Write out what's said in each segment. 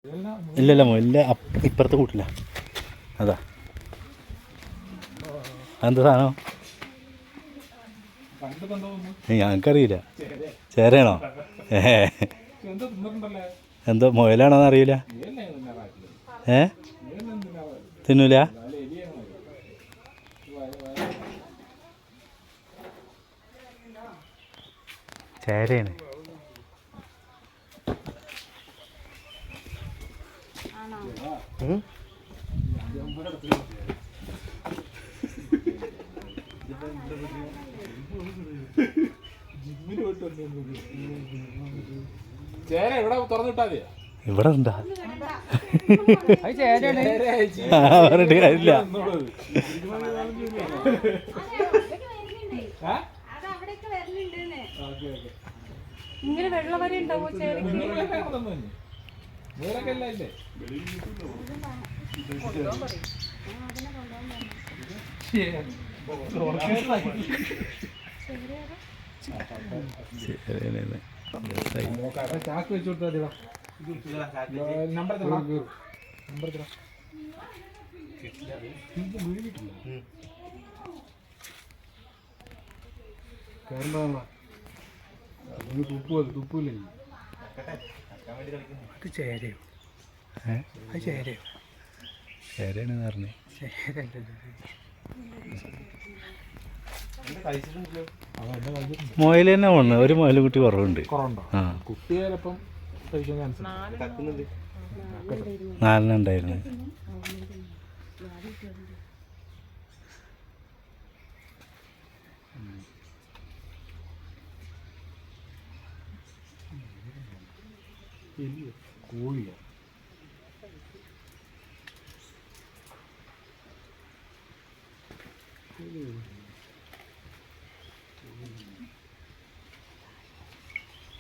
ഇല്ലല്ല മുയലിൻ്റെ ഇപ്പുറത്തെ കൂട്ടില്ല. അതാ അതെന്താ സാധനം ഞങ്ങൾക്കറിയില്ല. ചേരയാണോ? എന്തോ മുയലാണോന്ന് അറിയില്ല. തിന്നൂല. ചേരയാണ്. ഇവിടെ ഉണ്ടാ പറഞ്ഞിട്ട് കാര്യമില്ല. ഇങ്ങനെ വെള്ളം വരെ ഉണ്ടാവോ ചേരക്ക്? ചാക്ക് വെച്ചു കൊടുത്താ നമ്പർ തുപ്പൂല്ലേ? അത് ചേരയോ? അത് ചേരയോ? ചേരയാണെന്ന് പറഞ്ഞു. മുയൽ തന്നെ വന്നു. ഒരു മുയൽ കുട്ടി കുറവുണ്ട്. ആ കുട്ടിയാലപ്പം നാലെണ്ണം ഉണ്ടായിരുന്നു. കോഴിയാ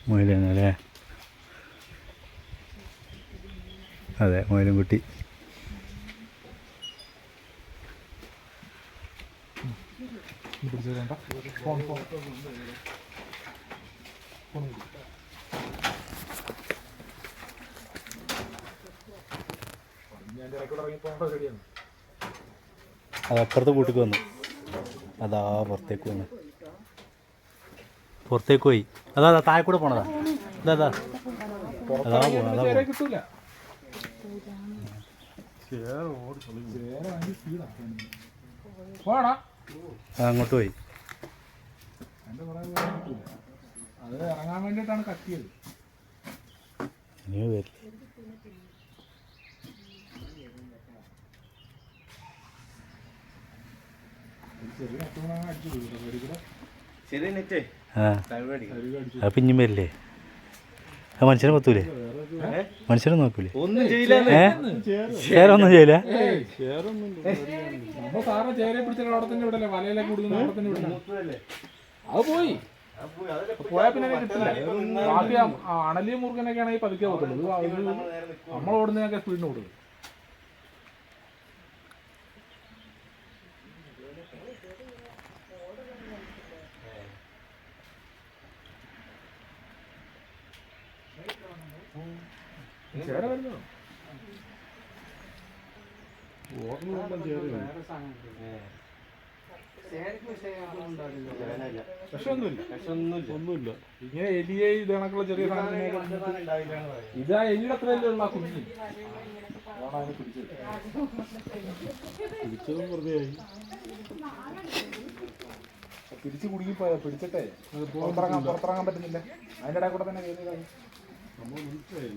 മുയലല്ലേ? അതെ മുയലും കുട്ടി. അത് അപ്പുറത്തെ കൂട്ടിക്ക് വന്നു. അതാ പുറത്തേക്ക് വന്നു. പുറത്തേക്ക് പോയി. അതാ താഴെ കൂടെ പോണതാ. അതാ അതാ അതാ പോണ. അതാ കിട്ടൂല. അങ്ങോട്ട് പോയി. അത് ഇറങ്ങാൻ വേണ്ടിയിട്ടാണ് കത്തിയത്. ഇനി വരില്ല. ആ പിഞ്ഞും വരില്ലേ? ആ മനുഷ്യനെ കൊത്തൂലേ? മനുഷ്യനെ നോക്കൂലേ? ചേര ഒന്നും ചെയ്യില്ല. നമ്മൾ സാറിന് ചേരയെ പിടിച്ചാൽ അവിടെ തന്നെ വിടല്ലേ? വലയിലേക്ക് കൊടുക്കുന്ന അവിടെ തന്നെ വിടല്ലേ? അത് പോയി. പോയാൽ പിന്നെ കിട്ടില്ല. ബാക്കി അണലിയും മുറുകനൊക്കെ ആണെങ്കിൽ പതുക്കെ പോകത്തുള്ളൂ. നമ്മൾ ഓടുന്നതിനൊക്കെ സ്പീഡിന് ഓടും. ചേര വരുന്നോ? ഒന്നുമില്ല. ഇങ്ങനെ എലിയെ ഇത് കണക്കുള്ള ചെറിയ ഇതാ എലിയുടെ അത്രയല്ലേ ഉള്ള കുഞ്ഞി. പിടിച്ചതും വെറുതെ ആയി. പിടിച്ച് കുടുങ്ങിപ്പോയ പിടിച്ചിട്ടേ പുറത്തിറങ്ങാൻ പറ്റുന്നില്ല. അതിൻ്റെ ഇടയിൽ കൂടെ തന്നെ കയറിയതായി. നമ്മൾ മനസ്സിലായി.